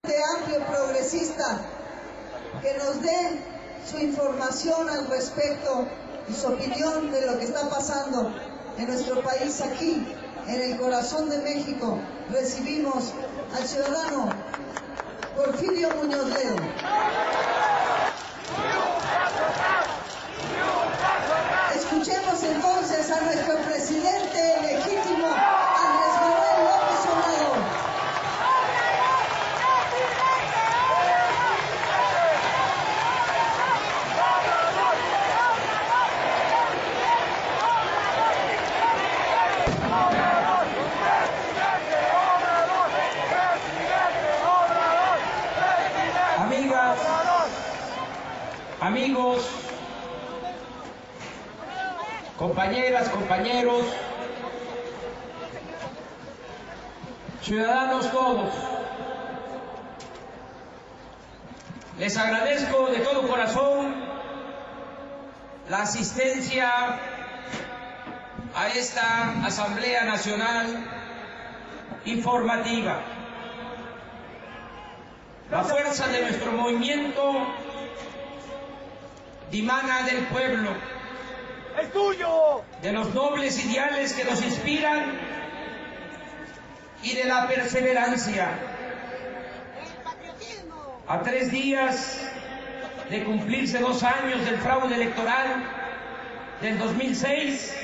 Amplio Progresista que nos dé su información al respecto y su opinión de lo que está pasando en nuestro país aquí, en el corazón de México. Recibimos al ciudadano Porfirio Muñoz Ledo. Escuchemos entonces a nuestro presidente legítimo, Andrés Manuel López Obrador. Amigas, amigos, compañeras, compañeros, ciudadanos todos, les agradezco de todo corazón la asistencia a esta Asamblea Nacional informativa. La fuerza de nuestro movimiento dimana del pueblo, ¡es tuyo!, de los nobles ideales que nos inspiran y de la perseverancia. A 3 días de cumplirse 2 años del fraude electoral del 2006,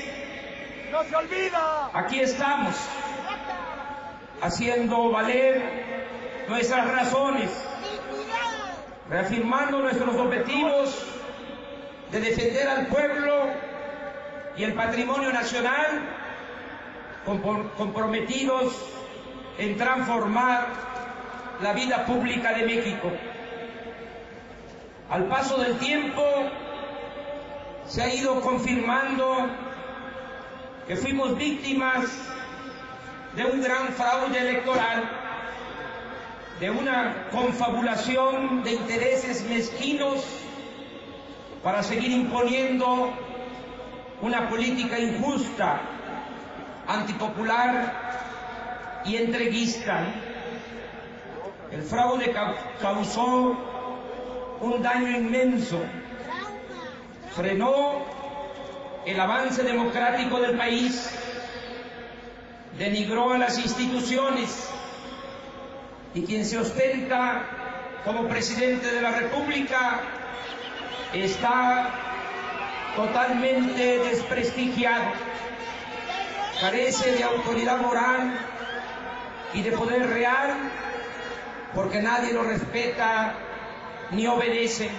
¡no se olvida! aquí estamos, haciendo valer nuestras razones, reafirmando nuestros objetivos de defender al pueblo y el patrimonio nacional, comprometidos en transformar la vida pública de México. Al paso del tiempo se ha ido confirmando que fuimos víctimas de un gran fraude electoral, de una confabulación de intereses mezquinos para seguir imponiendo una política injusta, antipopular y entreguista. El fraude causó un daño inmenso, frenó el avance democrático del país, denigró a las instituciones, y quien se ostenta como presidente de la República está totalmente desprestigiado, carece de autoridad moral y de poder real, porque nadie lo respeta ni obedece.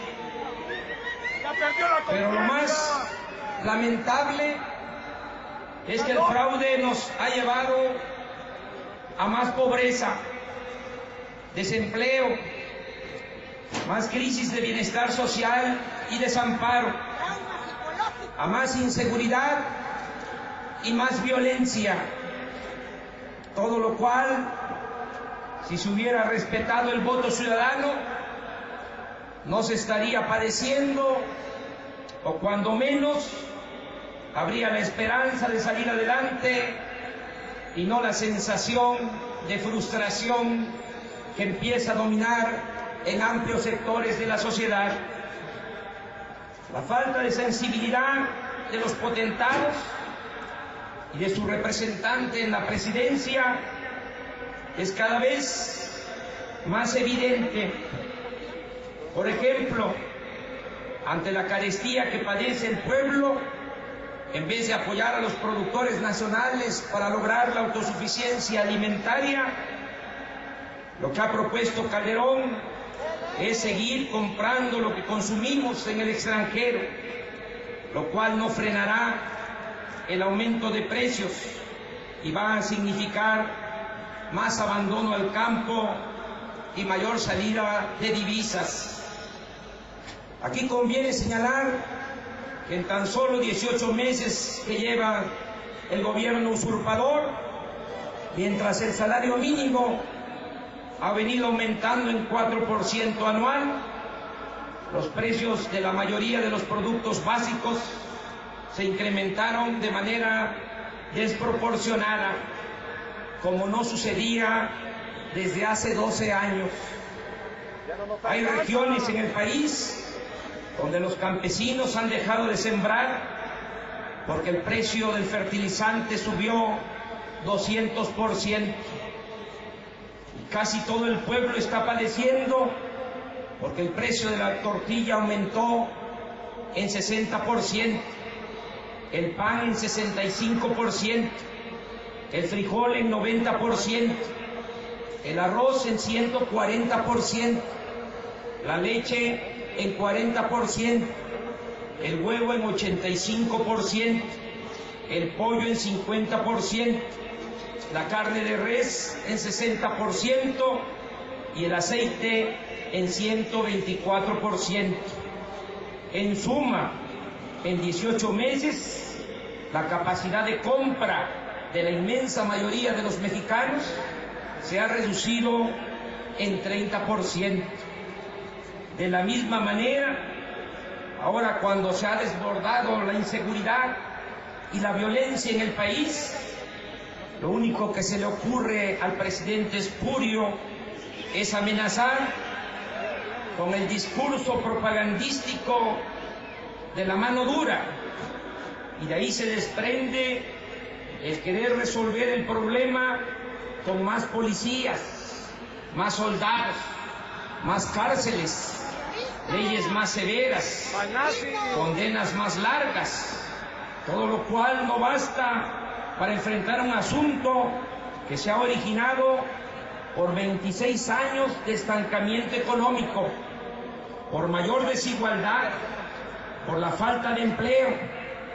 Pero lo más lamentable es que el fraude nos ha llevado a más pobreza, desempleo, más crisis de bienestar social y desamparo, a más inseguridad y más violencia. Todo lo cual, si se hubiera respetado el voto ciudadano, no se estaría padeciendo, o cuando menos habría la esperanza de salir adelante y no la sensación de frustración que empieza a dominar en amplios sectores de la sociedad. La falta de sensibilidad de los potentados y de su representante en la presidencia es cada vez más evidente. Por ejemplo, ante la carestía que padece el pueblo, en vez de apoyar a los productores nacionales para lograr la autosuficiencia alimentaria, lo que ha propuesto Calderón es seguir comprando lo que consumimos en el extranjero, lo cual no frenará el aumento de precios y va a significar más abandono al campo y mayor salida de divisas. Aquí conviene señalar que en tan solo 18 meses que lleva el gobierno usurpador, mientras el salario mínimo ha venido aumentando en 4% anual, los precios de la mayoría de los productos básicos se incrementaron de manera desproporcionada, como no sucedía desde hace 12 años. Hay regiones en el país donde los campesinos han dejado de sembrar porque el precio del fertilizante subió 200%. Casi todo el pueblo está padeciendo porque el precio de la tortilla aumentó en 60%, el pan en 65%, el frijol en 90%, el arroz en 140%, la leche en 40%, el huevo en 85%, el pollo en 50%, la carne de res en 60% y el aceite en 124%. En suma, en 18 meses, la capacidad de compra de la inmensa mayoría de los mexicanos se ha reducido en 30%. De la misma manera, ahora cuando se ha desbordado la inseguridad y la violencia en el país, lo único que se le ocurre al presidente espurio es amenazar con el discurso propagandístico de la mano dura, y de ahí se desprende el querer resolver el problema con más policías, más soldados, más cárceles, leyes más severas, condenas más largas, todo lo cual no basta para enfrentar un asunto que se ha originado por 26 años de estancamiento económico, por mayor desigualdad, por la falta de empleo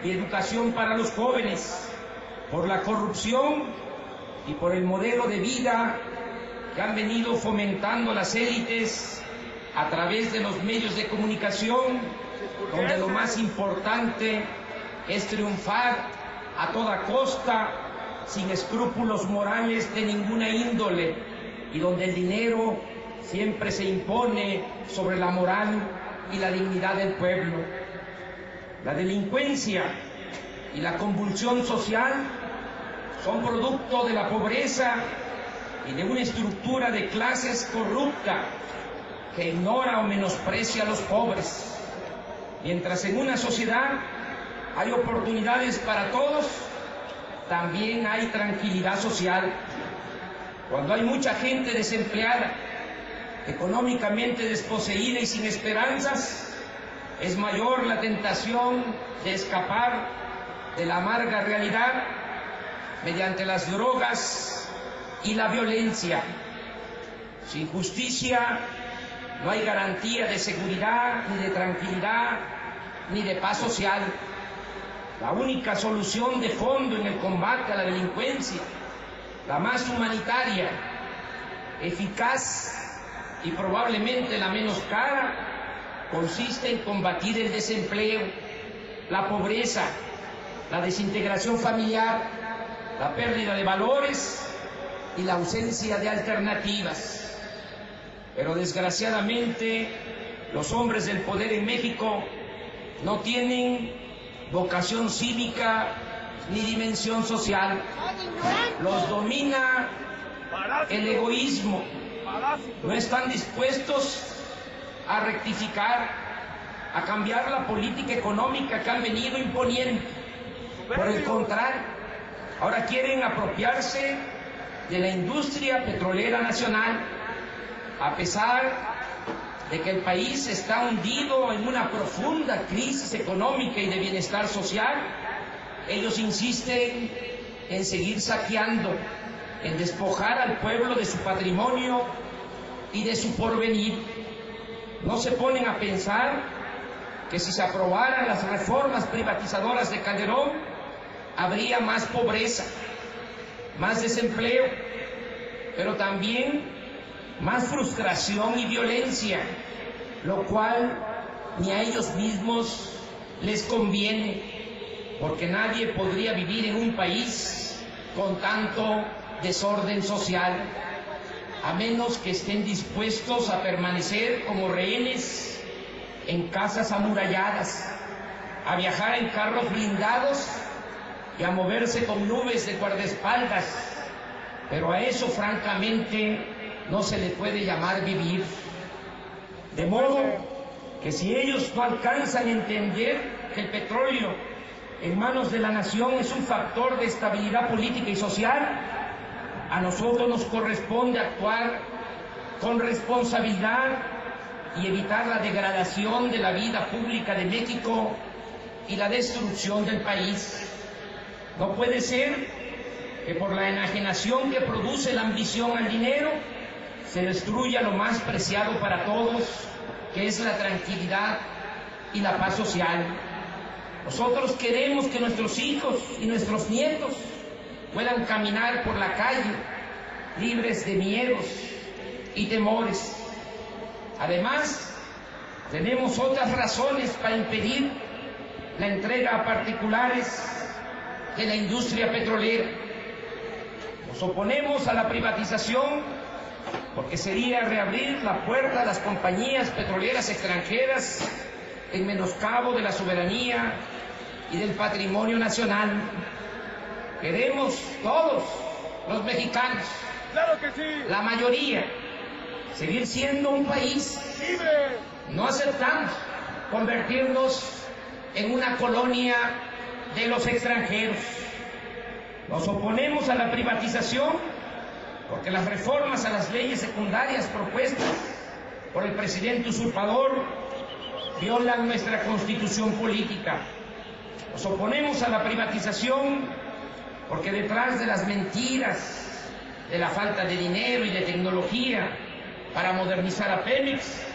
y educación para los jóvenes, por la corrupción y por el modelo de vida que han venido fomentando las élites a través de los medios de comunicación, donde lo más importante es triunfar a toda costa, sin escrúpulos morales de ninguna índole, y donde el dinero siempre se impone sobre la moral y la dignidad del pueblo. La delincuencia y la convulsión social son producto de la pobreza y de una estructura de clases corrupta que ignora o menosprecia a los pobres. Mientras en una sociedad hay oportunidades para todos, también hay tranquilidad social. Cuando hay mucha gente desempleada, económicamente desposeída y sin esperanzas, es mayor la tentación de escapar de la amarga realidad mediante las drogas y la violencia. Sin justicia no hay garantía de seguridad, ni de tranquilidad, ni de paz social. La única solución de fondo en el combate a la delincuencia, la más humanitaria, eficaz y probablemente la menos cara, consiste en combatir el desempleo, la pobreza, la desintegración familiar, la pérdida de valores y la ausencia de alternativas. Pero desgraciadamente los hombres del poder en México no tienen vocación cívica ni dimensión social. Los domina el egoísmo. No están dispuestos a rectificar, a cambiar la política económica que han venido imponiendo. Por el contrario, ahora quieren apropiarse de la industria petrolera nacional, a pesar de que el país está hundido en una profunda crisis económica y de bienestar social. Ellos insisten en seguir saqueando, en despojar al pueblo de su patrimonio y de su porvenir. No se ponen a pensar que si se aprobaran las reformas privatizadoras de Calderón, habría más pobreza, más desempleo, pero también más frustración y violencia, lo cual ni a ellos mismos les conviene, porque nadie podría vivir en un país con tanto desorden social, a menos que estén dispuestos a permanecer como rehenes en casas amuralladas, a viajar en carros blindados y a moverse con nubes de guardaespaldas. Pero a eso francamente no se le puede llamar vivir. De modo que si ellos no alcanzan a entender que el petróleo en manos de la nación es un factor de estabilidad política y social, a nosotros nos corresponde actuar con responsabilidad y evitar la degradación de la vida pública de México y la destrucción del país. No puede ser que por la enajenación que produce la ambición al dinero se destruya lo más preciado para todos, que es la tranquilidad y la paz social. Nosotros queremos que nuestros hijos y nuestros nietos puedan caminar por la calle libres de miedos y temores. Además, tenemos otras razones para impedir la entrega a particulares de la industria petrolera. Nos oponemos a la privatización porque sería reabrir la puerta a las compañías petroleras extranjeras en menoscabo de la soberanía y del patrimonio nacional. Queremos todos los mexicanos, ¡claro que sí! la mayoría, seguir siendo un país ¡libre! No aceptamos convertirnos en una colonia de los extranjeros. Nos oponemos a la privatización porque las reformas a las leyes secundarias propuestas por el presidente usurpador violan nuestra constitución política. Nos oponemos a la privatización porque detrás de las mentiras, de la falta de dinero y de tecnología para modernizar a Pemex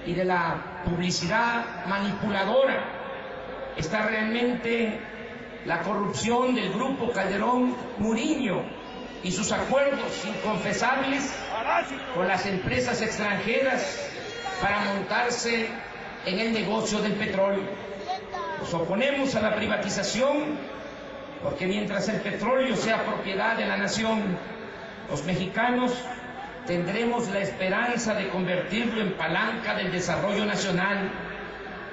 y de la publicidad manipuladora, está realmente la corrupción del grupo Calderón Muriño y sus acuerdos inconfesables con las empresas extranjeras para montarse en el negocio del petróleo. Nos oponemos a la privatización porque mientras el petróleo sea propiedad de la nación, los mexicanos tendremos la esperanza de convertirlo en palanca del desarrollo nacional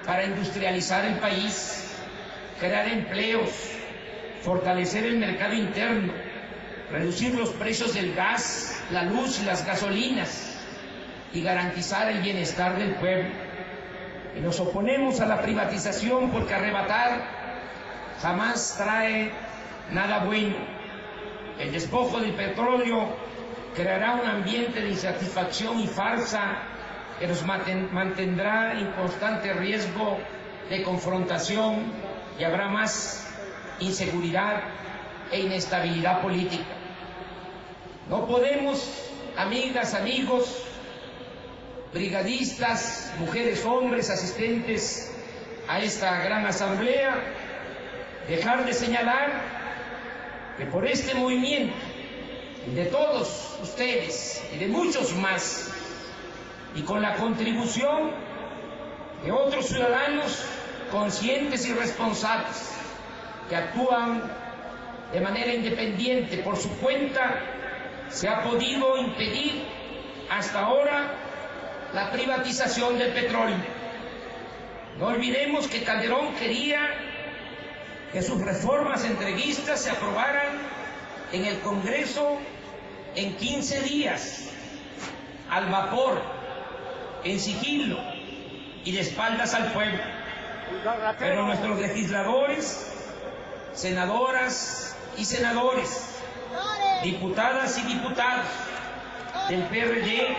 para industrializar el país, crear empleos, fortalecer el mercado interno, reducir los precios del gas, la luz y las gasolinas y garantizar el bienestar del pueblo. Y nos oponemos a la privatización porque arrebatar jamás trae nada bueno. El despojo del petróleo creará un ambiente de insatisfacción y farsa que nos mantendrá en constante riesgo de confrontación y habrá más inseguridad e inestabilidad política. No podemos, amigas, amigos, brigadistas, mujeres, hombres, asistentes a esta gran asamblea, dejar de señalar que por este movimiento, de todos ustedes y de muchos más, y con la contribución de otros ciudadanos conscientes y responsables que actúan de manera independiente por su cuenta, se ha podido impedir hasta ahora la privatización del petróleo. No olvidemos que Calderón quería que sus reformas entreguistas se aprobaran en el Congreso en 15 días, al vapor, en sigilo y de espaldas al pueblo. Pero nuestros legisladores, senadoras y senadores, diputadas y diputados del PRD,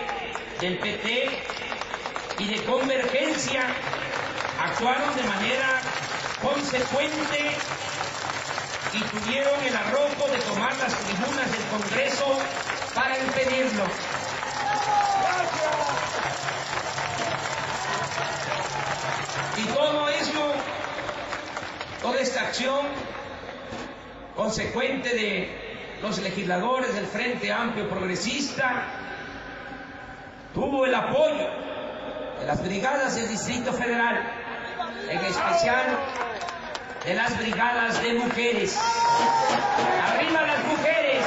del PT y de Convergencia actuaron de manera consecuente y tuvieron el arrojo de tomar las tribunas del Congreso para impedirlo. Y todo eso, toda esta acción consecuente de los legisladores del Frente Amplio Progresista tuvo el apoyo de las brigadas del Distrito Federal, en especial de las brigadas de mujeres. ¡Arriba las mujeres!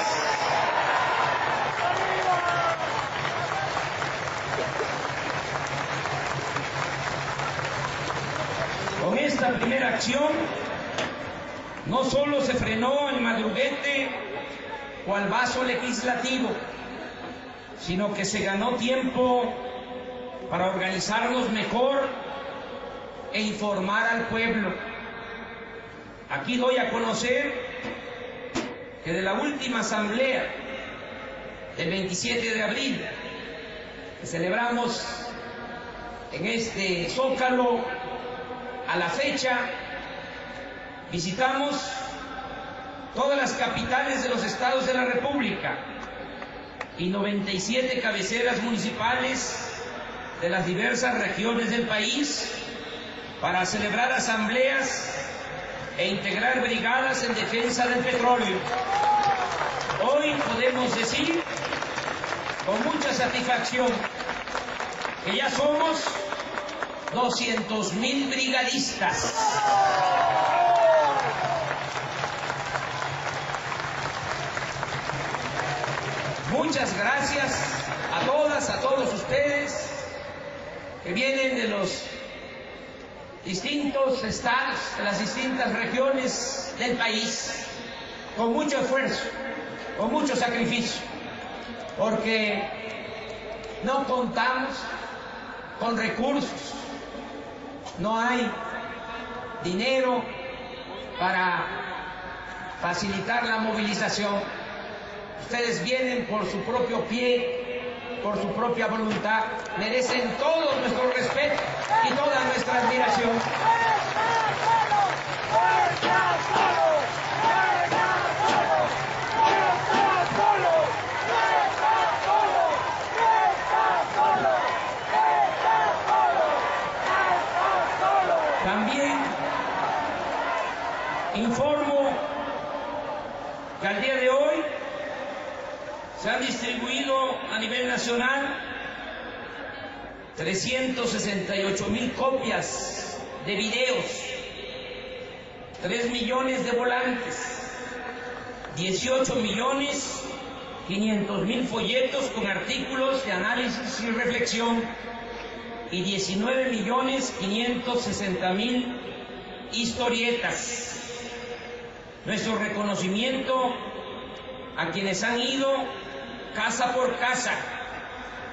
Con esta primera acción, no solo se frenó el madruguete o al vaso legislativo, sino que se ganó tiempo para organizarnos mejor e informar al pueblo. Aquí doy a conocer que de la última asamblea del 27 de abril que celebramos en este Zócalo, a la fecha visitamos todas las capitales de los estados de la República y 97 cabeceras municipales de las diversas regiones del país para celebrar asambleas e integrar brigadas en defensa del petróleo. Hoy podemos decir con mucha satisfacción que ya somos 200,000 brigadistas. Muchas gracias a todas, a todos ustedes que vienen de los distintos estados, de las distintas regiones del país, con mucho esfuerzo, con mucho sacrificio, porque no contamos con recursos, no hay dinero para facilitar la movilización. Ustedes vienen por su propio pie, por su propia voluntad, merecen todo nuestro respeto y toda nuestra admiración. También informo que al día de hoy se han distribuido a nivel nacional 368,000 copias de videos, 3 millones de volantes, 18,500,000 folletos con artículos de análisis y reflexión y 19,560,000 historietas. Nuestro reconocimiento a quienes han ido casa por casa,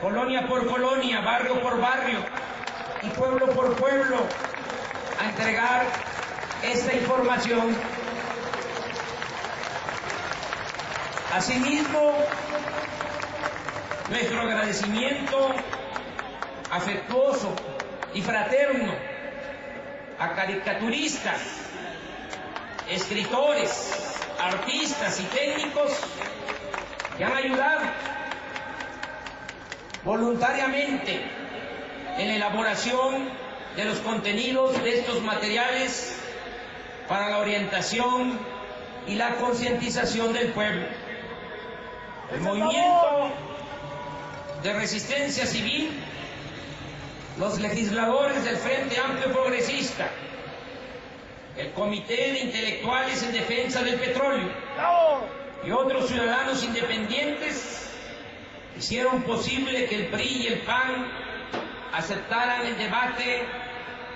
colonia por colonia, barrio por barrio y pueblo por pueblo a entregar esta información. Asimismo, nuestro agradecimiento afectuoso y fraterno a caricaturistas, escritores, artistas y técnicos que han ayudado voluntariamente en la elaboración de los contenidos de estos materiales para la orientación y la concientización del pueblo. El movimiento de resistencia civil, los legisladores del Frente Amplio Progresista, el Comité de Intelectuales en Defensa del Petróleo y otros ciudadanos independientes hicieron posible que el PRI y el PAN aceptaran el debate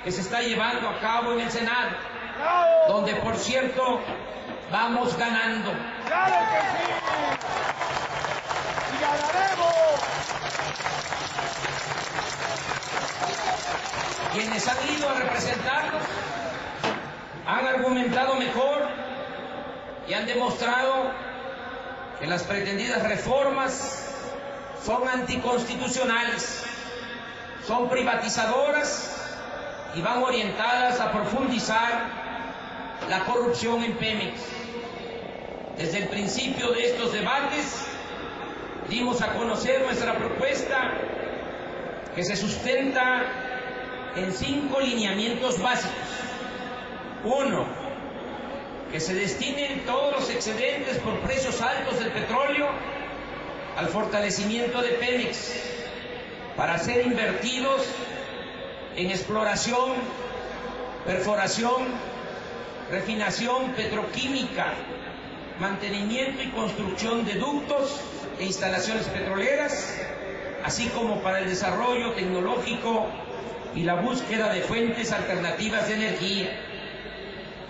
que se está llevando a cabo en el Senado, donde, por cierto, vamos ganando. ¡Claro que sí! ¡Y ganaremos! Quienes han ido a representarnos han argumentado mejor y han demostrado que las pretendidas reformas son anticonstitucionales, son privatizadoras y van orientadas a profundizar la corrupción en Pemex. Desde el principio de estos debates dimos a conocer nuestra propuesta, que se sustenta en 5 lineamientos básicos. 1. Que se destinen todos los excedentes por precios altos del petróleo al fortalecimiento de Pemex para ser invertidos en exploración, perforación, refinación petroquímica, mantenimiento y construcción de ductos e instalaciones petroleras, así como para el desarrollo tecnológico y la búsqueda de fuentes alternativas de energía.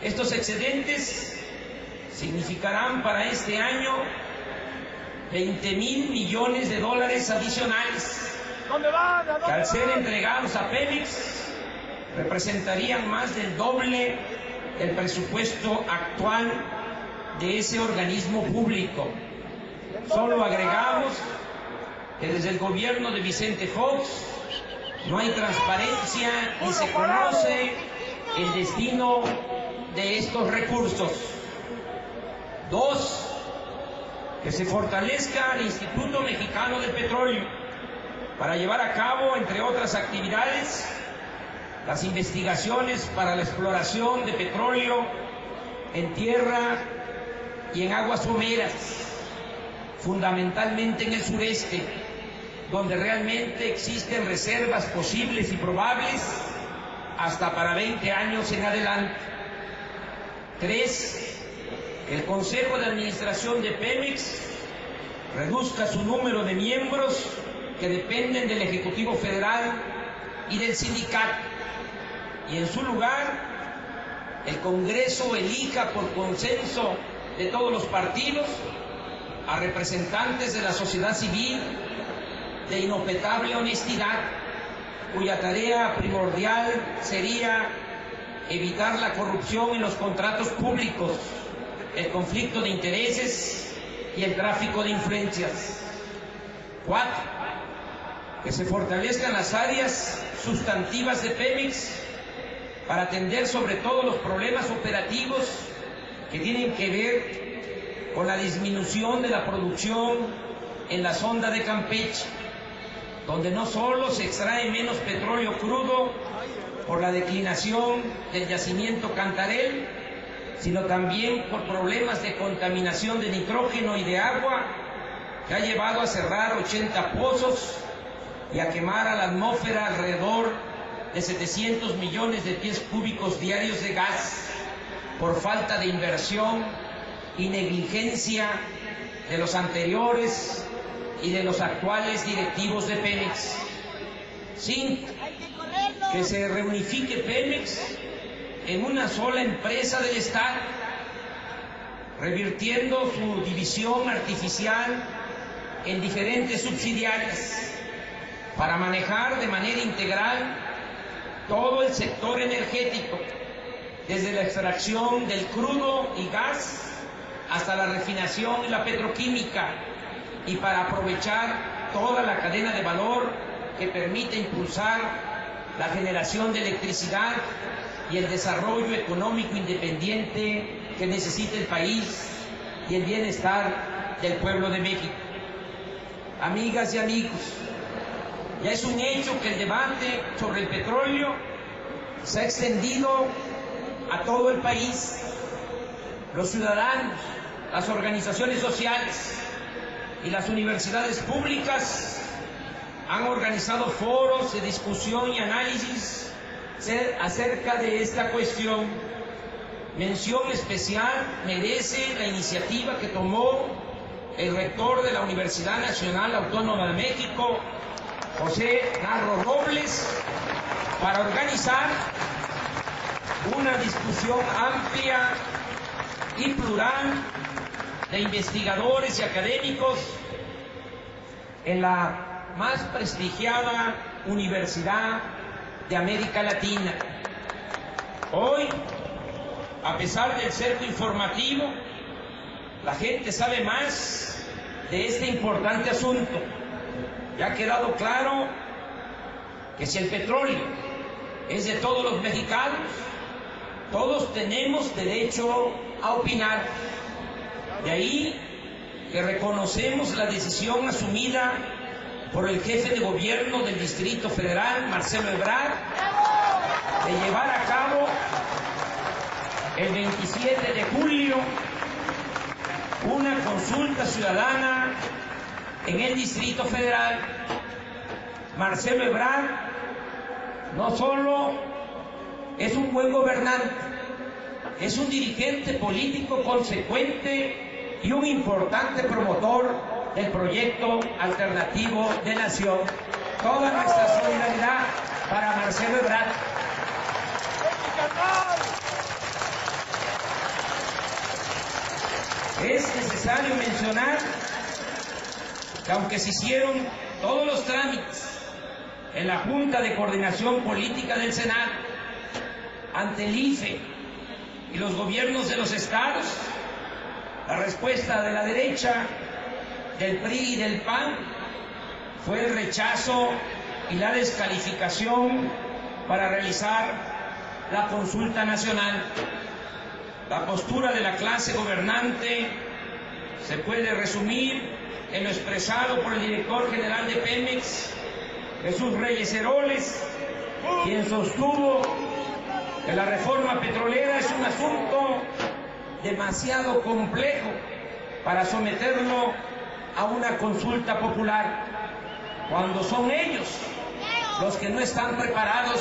Estos excedentes significarán para este año $20,000 millones adicionales ¿Dónde van? ¿A que dónde al ser van? entregados a Pemex representarían más del doble del presupuesto actual de ese organismo público. Solo agregamos que desde el gobierno de Vicente Fox no hay transparencia y se conoce el destino de estos recursos. 2. Que se fortalezca el Instituto Mexicano del Petróleo para llevar a cabo, entre otras actividades, las investigaciones para la exploración de petróleo en tierra y en aguas someras, fundamentalmente en el sureste, donde realmente existen reservas posibles y probables hasta para 20 años en adelante. 3. El Consejo de Administración de Pemex reduzca su número de miembros que dependen del Ejecutivo Federal y del sindicato, y en su lugar el Congreso elija por consenso de todos los partidos a representantes de la sociedad civil de inopetable honestidad, cuya tarea primordial sería evitar la corrupción en los contratos públicos, el conflicto de intereses y el tráfico de influencias. 4. Que se fortalezcan las áreas sustantivas de Pemex para atender sobre todo los problemas operativos que tienen que ver con la disminución de la producción en la sonda de Campeche, donde no solo se extrae menos petróleo crudo por la declinación del yacimiento Cantarell, sino también por problemas de contaminación de nitrógeno y de agua que ha llevado a cerrar 80 pozos y a quemar a la atmósfera alrededor de 700 millones de pies cúbicos diarios de gas por falta de inversión y negligencia de los anteriores y de los actuales directivos de Pemex. 5. Que se reunifique Pemex en una sola empresa del Estado, revirtiendo su división artificial en diferentes subsidiarias para manejar de manera integral todo el sector energético, desde la extracción del crudo y gas hasta la refinación y la petroquímica, y para aprovechar toda la cadena de valor que permite impulsar la generación de electricidad y el desarrollo económico independiente que necesita el país y el bienestar del pueblo de México. Amigas y amigos, ya es un hecho que el debate sobre el petróleo se ha extendido a todo el país. Los ciudadanos, las organizaciones sociales y las universidades públicas han organizado foros de discusión y análisis acerca de esta cuestión. Mención especial merece la iniciativa que tomó el rector de la Universidad Nacional Autónoma de México, José Narro Robles, para organizar una discusión amplia y plural de investigadores y académicos en la más prestigiada universidad de América Latina. Hoy, a pesar del cerco informativo, la gente sabe más de este importante asunto. Ya ha quedado claro que si el petróleo es de todos los mexicanos, todos tenemos derecho a opinar. De ahí que reconocemos la decisión asumida por el jefe de gobierno del Distrito Federal, Marcelo Ebrard, de llevar a cabo el 27 de julio una consulta ciudadana en el Distrito Federal. Marcelo Ebrard no solo es un buen gobernante, es un dirigente político consecuente y un importante promotor del proyecto alternativo de nación. Toda nuestra solidaridad para Marcelo Ebrard. Es necesario mencionar que aunque se hicieron todos los trámites en la Junta de Coordinación Política del Senado, ante el IFE y los gobiernos de los estados, la respuesta de la derecha, del PRI y del PAN, fue el rechazo y la descalificación para realizar la consulta nacional. La postura de la clase gobernante se puede resumir en lo expresado por el director general de Pemex, Jesús Reyes Heroles, quien sostuvo que la reforma petrolera es un asunto demasiado complejo para someterlo a una consulta popular, cuando son ellos los que no están preparados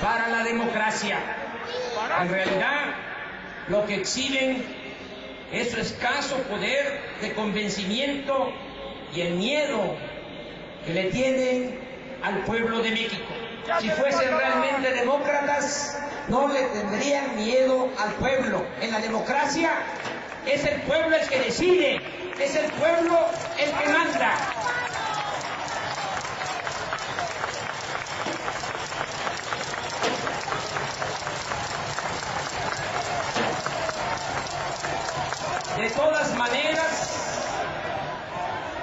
para la democracia. En realidad, lo que exhiben es su escaso poder de convencimiento y el miedo que le tienen al pueblo de México. Si fuesen realmente demócratas, no le tendrían miedo al pueblo. En la democracia es el pueblo el que decide, es el pueblo el que manda. De todas maneras,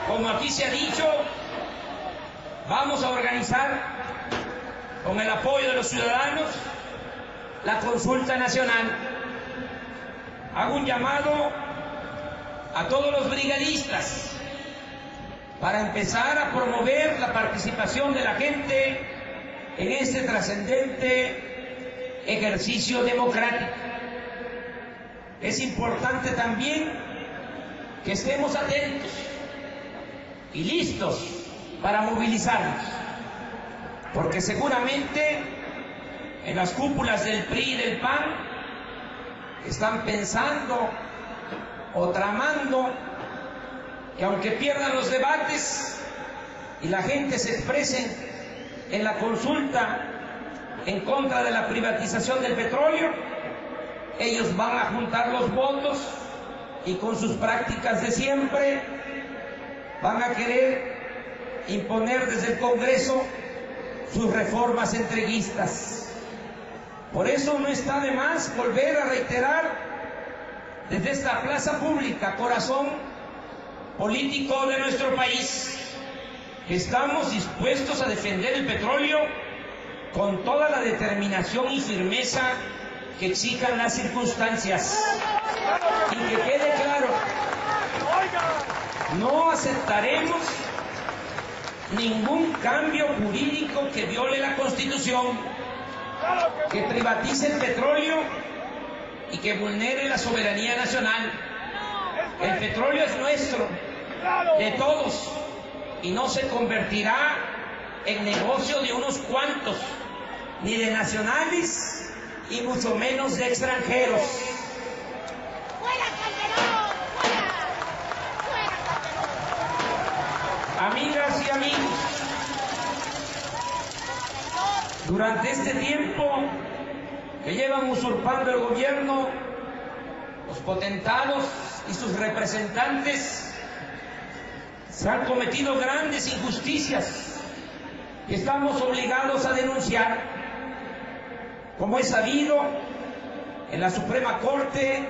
como aquí se ha dicho, vamos a organizar, con el apoyo de los ciudadanos, la consulta nacional. Hago un llamado a todos los brigadistas para empezar a promover la participación de la gente en este trascendente ejercicio democrático. Es importante también que estemos atentos y listos para movilizarnos, porque seguramente en las cúpulas del PRI y del PAN están pensando o tramando que aunque pierdan los debates y la gente se exprese en la consulta en contra de la privatización del petróleo, ellos van a juntar los votos y con sus prácticas de siempre van a querer imponer desde el Congreso sus reformas entreguistas. Por eso no está de más volver a reiterar desde esta plaza pública, corazón político de nuestro país, que estamos dispuestos a defender el petróleo con toda la determinación y firmeza que exijan las circunstancias. Y que quede claro, no aceptaremos ningún cambio jurídico que viole la Constitución, que privatice el petróleo y que vulnere la soberanía nacional. El petróleo es nuestro, de todos, y no se convertirá en negocio de unos cuantos, ni de nacionales y mucho menos de extranjeros. ¡Fuera Calderón! ¡Fuera! ¡Fuera Calderón! Amigas y amigos, durante este tiempo que llevan usurpando el gobierno, los potentados y sus representantes se han cometido grandes injusticias que estamos obligados a denunciar. Como es sabido, en la Suprema Corte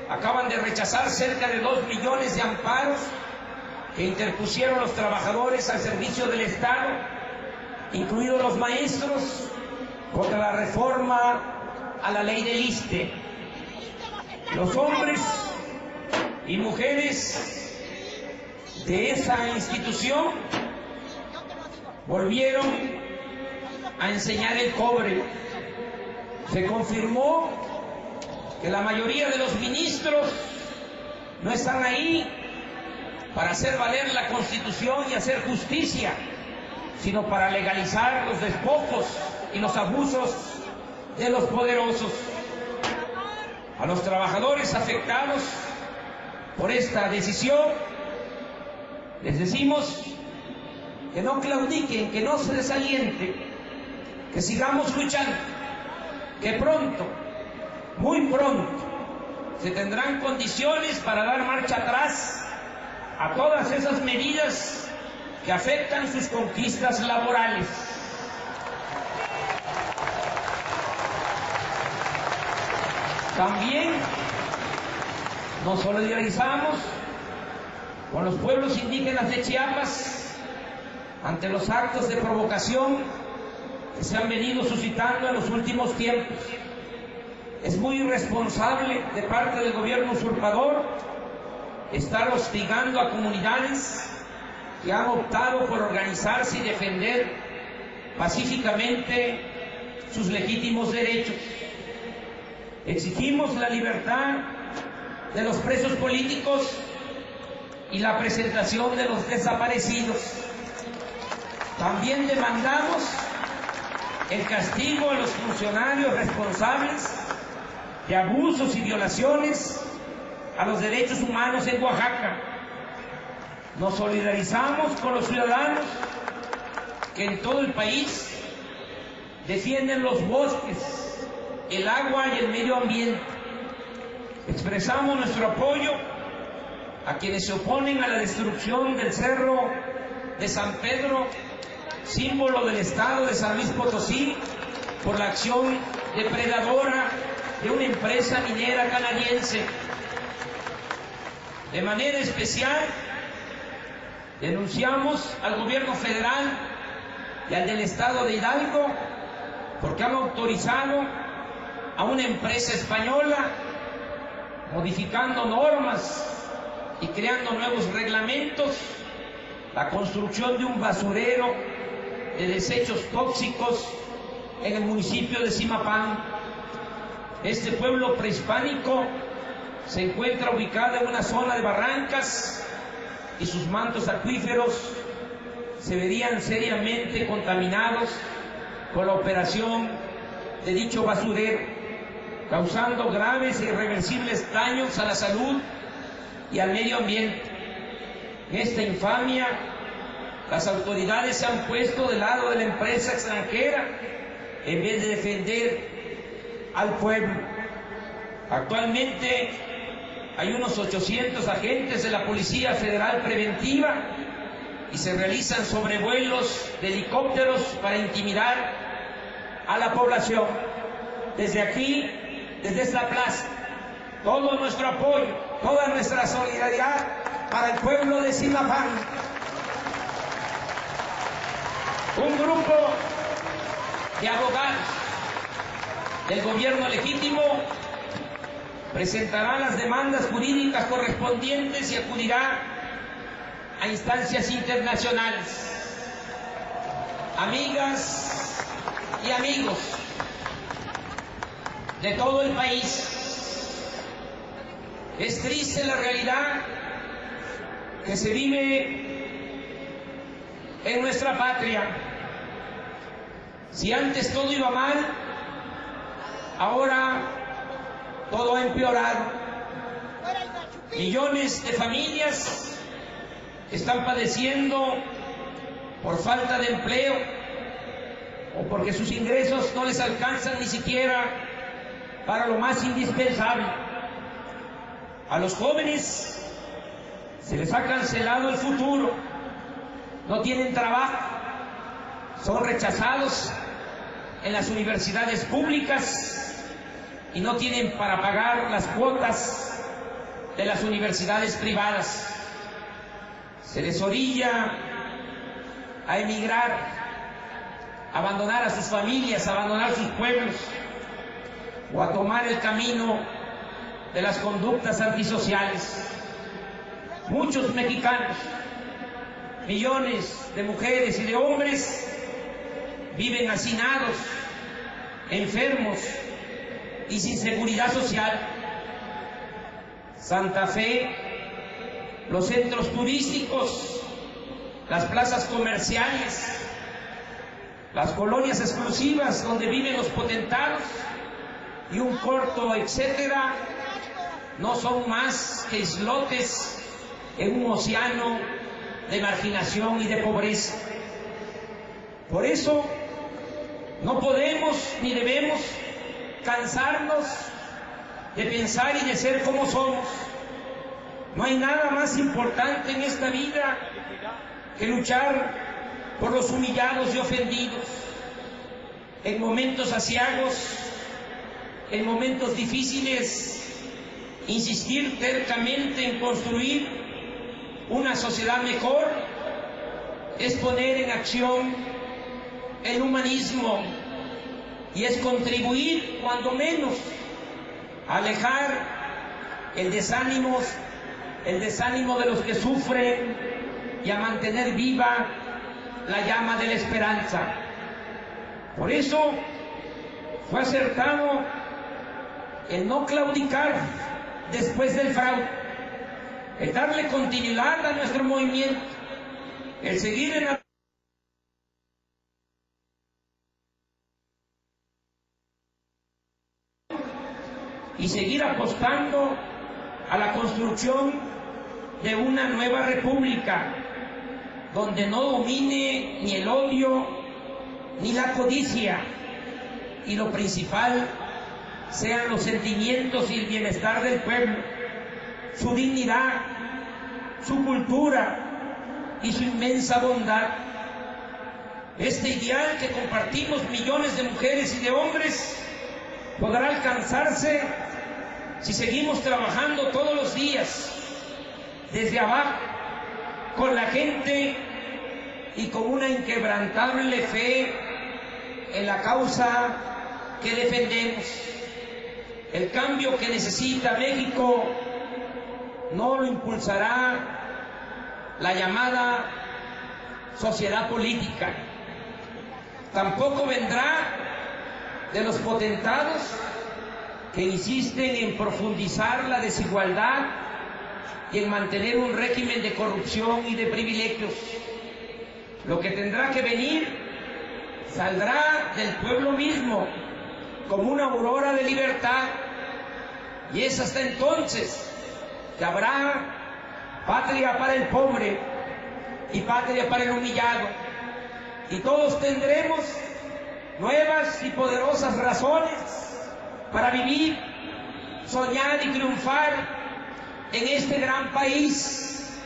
acaban de rechazar cerca de 2 millones de amparos que interpusieron los trabajadores al servicio del Estado, incluidos los maestros, contra la reforma a la ley del ISSSTE. Los hombres y mujeres de esa institución volvieron a enseñar el cobre. Se confirmó que la mayoría de los ministros no están ahí para hacer valer la Constitución y hacer justicia, sino para legalizar los despojos y los abusos de los poderosos. A los trabajadores afectados por esta decisión les decimos que no claudiquen, que no se desalienten, que sigamos luchando, que pronto, muy pronto, se tendrán condiciones para dar marcha atrás a todas esas medidas que que afectan sus conquistas laborales. También nos solidarizamos con los pueblos indígenas de Chiapas ante los actos de provocación que se han venido suscitando en los últimos tiempos. Es muy irresponsable de parte del gobierno usurpador estar hostigando a comunidades que han optado por organizarse y defender pacíficamente sus legítimos derechos. Exigimos la libertad de los presos políticos y la presentación de los desaparecidos. También demandamos el castigo a los funcionarios responsables de abusos y violaciones a los derechos humanos en Oaxaca. Nos solidarizamos con los ciudadanos que en todo el país defienden los bosques, el agua y el medio ambiente. Expresamos nuestro apoyo a quienes se oponen a la destrucción del Cerro de San Pedro, símbolo del estado de San Luis Potosí, por la acción depredadora de una empresa minera canadiense. De manera especial, denunciamos al gobierno federal y al del estado de Hidalgo porque han autorizado a una empresa española, modificando normas y creando nuevos reglamentos, la construcción de un basurero de desechos tóxicos en el municipio de Zimapán. Este pueblo prehispánico se encuentra ubicado en una zona de barrancas y sus mantos acuíferos se verían seriamente contaminados con la operación de dicho basurero, causando graves e irreversibles daños a la salud y al medio ambiente. En esta infamia, las autoridades se han puesto del lado de la empresa extranjera en vez de defender al pueblo. Actualmente hay unos 800 agentes de la Policía Federal Preventiva y se realizan sobrevuelos de helicópteros para intimidar a la población. Desde aquí, desde esta plaza, todo nuestro apoyo, toda nuestra solidaridad para el pueblo de Zimapán. Un grupo de abogados del gobierno legítimo presentará las demandas jurídicas correspondientes y acudirá a instancias internacionales. Amigas y amigos de todo el país, es triste la realidad que se vive en nuestra patria. Si antes todo iba mal, ahora todo ha empeorado. Millones de familias están padeciendo por falta de empleo o porque sus ingresos no les alcanzan ni siquiera para lo más indispensable. A los jóvenes se les ha cancelado el futuro, no tienen trabajo, son rechazados en las universidades públicas y no tienen para pagar las cuotas de las universidades privadas. Se les orilla a emigrar, a abandonar a sus familias, a abandonar sus pueblos o a tomar el camino de las conductas antisociales. Muchos mexicanos, millones de mujeres y de hombres viven hacinados, enfermos y sin seguridad social. Santa Fe, los centros turísticos, las plazas comerciales, las colonias exclusivas donde viven los potentados y un corto etcétera, no son más que islotes en un océano de marginación y de pobreza. Por eso no podemos ni debemos cansarnos de pensar y de ser como somos. No hay nada más importante en esta vida que luchar por los humillados y ofendidos, en momentos aciagos, en momentos difíciles, insistir tercamente en construir una sociedad mejor, es poner en acción el humanismo y es contribuir, cuando menos, a alejar el desánimo de los que sufren y a mantener viva la llama de la esperanza. Por eso fue acertado el no claudicar después del fraude, el darle continuidad a nuestro movimiento, el seguir en la y seguir apostando a la construcción de una nueva república donde no domine ni el odio ni la codicia, y lo principal sean los sentimientos y el bienestar del pueblo, su dignidad, su cultura y su inmensa bondad. Este ideal que compartimos millones de mujeres y de hombres podrá alcanzarse si seguimos trabajando todos los días, desde abajo, con la gente y con una inquebrantable fe en la causa que defendemos. El cambio que necesita México no lo impulsará la llamada sociedad política, tampoco vendrá de los potentados que insisten en profundizar la desigualdad y en mantener un régimen de corrupción y de privilegios. Lo que tendrá que venir saldrá del pueblo mismo como una aurora de libertad, y es hasta entonces que habrá patria para el pobre y patria para el humillado, y todos tendremos nuevas y poderosas razones para vivir, soñar y triunfar en este gran país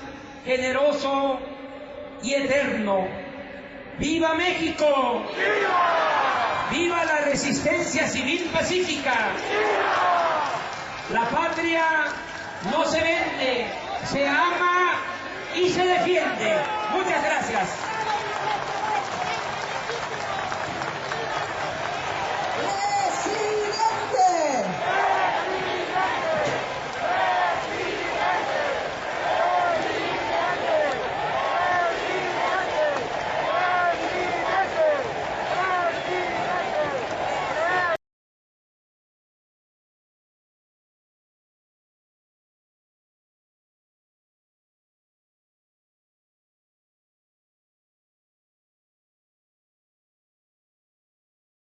generoso y eterno. ¡Viva México! ¡Viva! ¡Viva la resistencia civil pacífica! ¡Viva! La patria no se vende, se ama y se defiende. Muchas gracias.